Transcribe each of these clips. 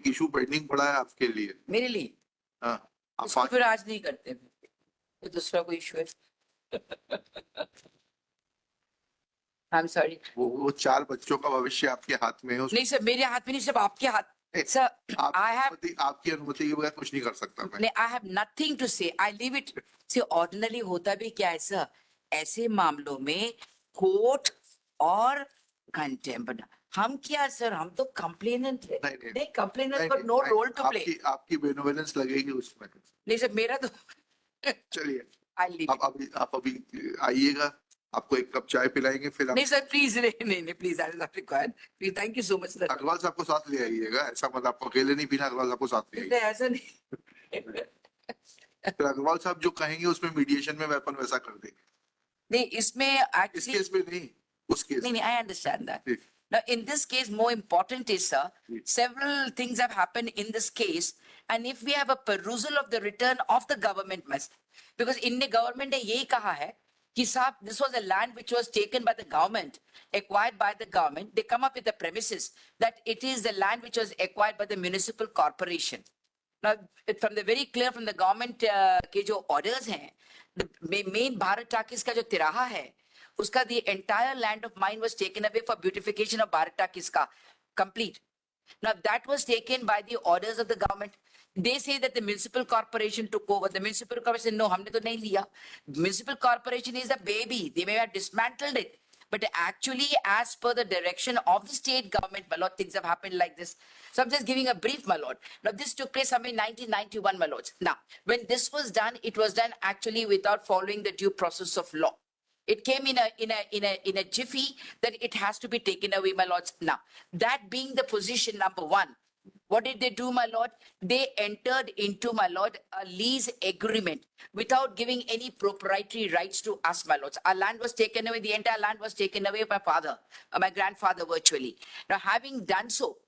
Issue pending पड़ा है आपके लिए। मेरे लिए हाँ, आप इसको 5 फिर आज नहीं करते, तो दूसरा कोई इशू है। I am sorry. वो 4 बच्चों का भविष्य आपके हाथ में है। नहीं सर, मेरे हाथ में नहीं, सब आपके हाथ। सर आई हैव आपकी अनुमति के बगैर कुछ नहीं कर सकता मैं। नहीं, I have nothing to say, I leave it. See ordinary होता भी क्या है सर, ऐसे मामलों में कोर्ट और कंटेम्प्ट, हम क्या सर, हम तो कंप्लेनेंट है। नहीं, complainant got no role to play. आपकी बेनोवेलेंस लगेगी उसमें। नहीं सर, मेरा तो चलिए, आई लीव इट। आप अभी आइएगा, आपको एक कप चाय पिलाएंगे, फिर नहीं सर प्लीज, नहीं please, I am not required please, thank you so much sir. Agarwal साहब को साथ ले आइएगा, ऐसा मतलब आपको अकेले नहीं पीना, अग्रवाल साहब को साथ ले आइएगा। ऐसा नहीं। फिर अग्रवाल साहब जो कहेंगे उसमें मीडिएशन में वेपन वैसा कर देंगे। नहीं, इसमें इस एक्चुअली केस में नहीं, उस केस नहीं, I understand that. ठीक। Now, in this case, more important is, sir, Yes. several things have happened in this case, and if we have a perusal of the return of the government must, because in the government ने यही कहा है कि साहब, this was a land which was taken by the government, acquired by the government. They come up with the premises that it is the land which was acquired by the municipal corporation. Now, from the very clear from the government के जो orders हैं, the main Bharat Takis का जो तिराहा है, उसका the entire land of mine was taken away for beautification of Bharat Takis का complete. Now that was taken by the orders of the government. They say that the municipal corporation took over. The municipal corporation, no, हमने तो नहीं लिया. Municipal corporation is a baby. They may have dismantled it. But actually, as per the direction of the state government, my lord, things have happened like this. So I'm just giving a brief, my lord. Now, this took place in 1991, my lords. Now, when this was done, it was done actually without following the due process of law. It came in a jiffy that it has to be taken away, my lords. Now, that being the position number one, what did they do, my lord? They entered into, my lord, a lease agreement without giving any proprietary rights to us, my lords. Our land was taken away. The entire land was taken away by my grandfather virtually. Now, having done so,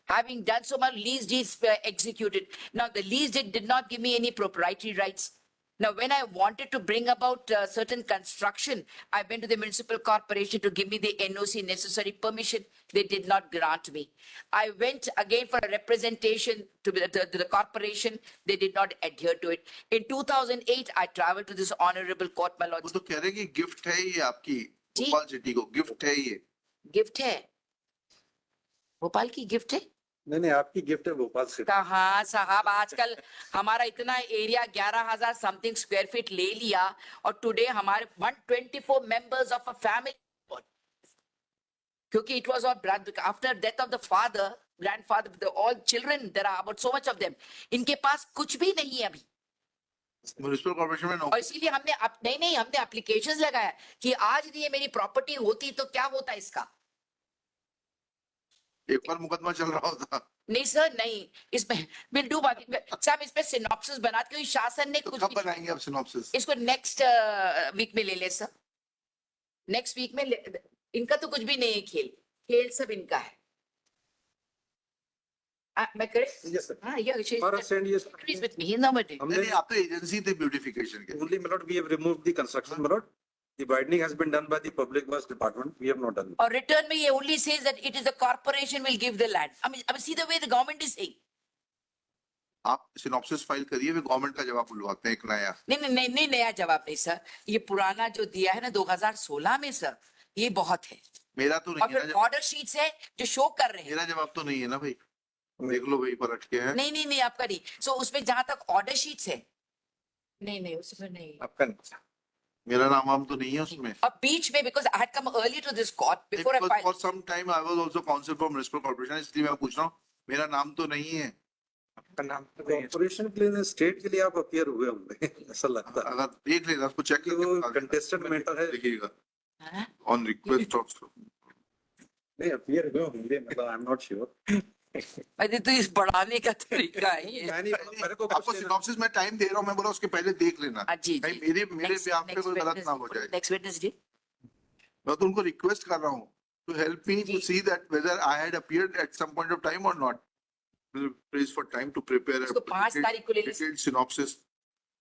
my lease deeds were executed. Now, the lease deed did not give me any proprietary rights. Now, when I wanted to bring about certain construction, I went to the municipal corporation to give me the NOC necessary permission. They did not grant me. I went again for a representation to the corporation. They did not adhere to it. In 2008, I traveled to this honorable court, my lords. वो तो कह रहे कि gift है ये आपकी जी। Bhopal city को, gift है ये। गिफ्ट है, भोपाल की गिफ्ट है। नहीं, आपकी गिफ्ट है भोपाल से। कहाँ साहब, आजकल हमारा इतना एरिया 11,000 समथिंग स्क्वायर फीट ले लिया, और टुडे हमारे 124 मेंबर्स ऑफ अ फैमिली, क्योंकि it was after death of the father, grandfather, all children, there are about so much of them, इनके पास कुछ भी नहीं है अभी। म्युनिसिपल कॉर्पोरेशन में और इसीलिए हमने नहीं हमने एप्लीकेशंस लगाया कि आज ये मेरी प्रॉपर्टी होती तो क्या होता इसका। एक बार मुकदमा चल रहा होता। नहीं सर, नहीं, इसमें विल डू बात साहब, इसमें सिनॉप्सिस बना के शासन ने तो कुछ कब बनाएंगे आप सिनॉप्सिस? इसको नेक्स्ट वीक में ले ले सर, नेक्स्ट वीक में इनका तो कुछ भी नहीं है, खेल सब इनका है। मैं करे? Yes, sir. हाँ, yeah, she For us and yes, is with me. He's not with me. नहीं, आप तो एजेंसी थे ब्यूटिफिकेशन के। only my lord, we have removed the construction, my lord. The widening has been done by the public works department. We have not done it. और return में ये only says that it is the corporation will give the land. I mean, see the way the government is saying. आप synopsis file करिए, फिर government का जवाब बुलवाते हैं एक नया। नहीं, नया जवाब नहीं सर, ये पुराना जो दिया है ना 2016 में सर, ये बहुत है। मेरा तो और नहीं फिर है, ऑर्डर शीट्स है जो शो कर रहे हैं। मेरा जवाब तो नहीं है ना भाई, देख लो भाई पलट के है। नहीं, आपका नहीं। सो उसमें जहां तक ऑर्डर शीट्स है, नहीं उसमें नहीं, आपका नहीं। मेरा नाम वाम तो नहीं है उसमें। और बीच में, because I had come early to this court before I for some time I was also counsel for municipal corporation, इसलिए मैं पूछ रहा हूँ, मेरा नाम तो नहीं है। आपका नाम कॉर्पोरेशन के लिए, स्टेट के लिए आप अपीयर हुए होंगे ऐसा लगता है। अगर देख लेना उसको, चेक कि वो कंटेस्टेड मैटर है। देखिएगा हाँ? On request of. नहीं, अपीयर हुए होंगे, मतलब आई एम नॉट श्योर। अरे तो इस बढ़ाने का तरीका है ये। मेरे को आपको सिनॉप्सिस में टाइम दे रहा हूँ, मैं बोला उसके पहले देख लेना, जी, भाई मेरे बेहाफ पे कोई गलत ना हो जाए। नेक्स्ट वेडनेसडे मैं तो उनको रिक्वेस्ट कर रहा हूँ to help me to see that whether I had appeared at some point of time or not. Please for time to prepare a उसको 5 तारीख को ले लीजिए। detailed synopsis.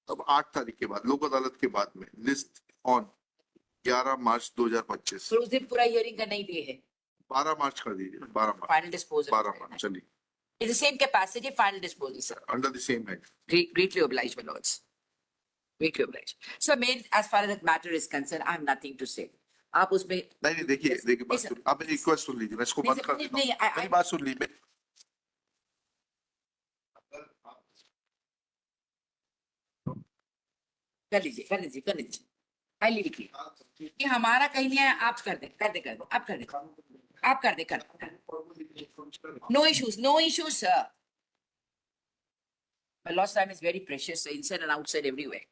अब 8 तारीख के बाद, लोक अदालत के बाद में लिस्ट ऑन 11 मार्च 2025। फिर उस दिन पूरा हियरिंग का नहीं दे है, 12 मार्च कर दीजिए, 12 मार्च, फाइनल डिस्पोजल। 12 मार्च चलिए। It's the same capacity, final disposal, sir. under the same head. Greatly obliged, my lords. Greatly obliged. So, main, as far as that matter is concerned, I have nothing to say. आप उसमें नहीं नहीं देखिए देखिए बात Yes, सुन आप मेरी request सुन लीजिए मैं इसको नहीं, बंद कर नहीं, देता हूँ नहीं, मेरी बात सुन लीजिए कर लीजिए हाईली लिखिए कि हमारा कहीं नहीं है, आप कर दे आप कर they know issues sir my lost time is very precious, so inside and outside everywhere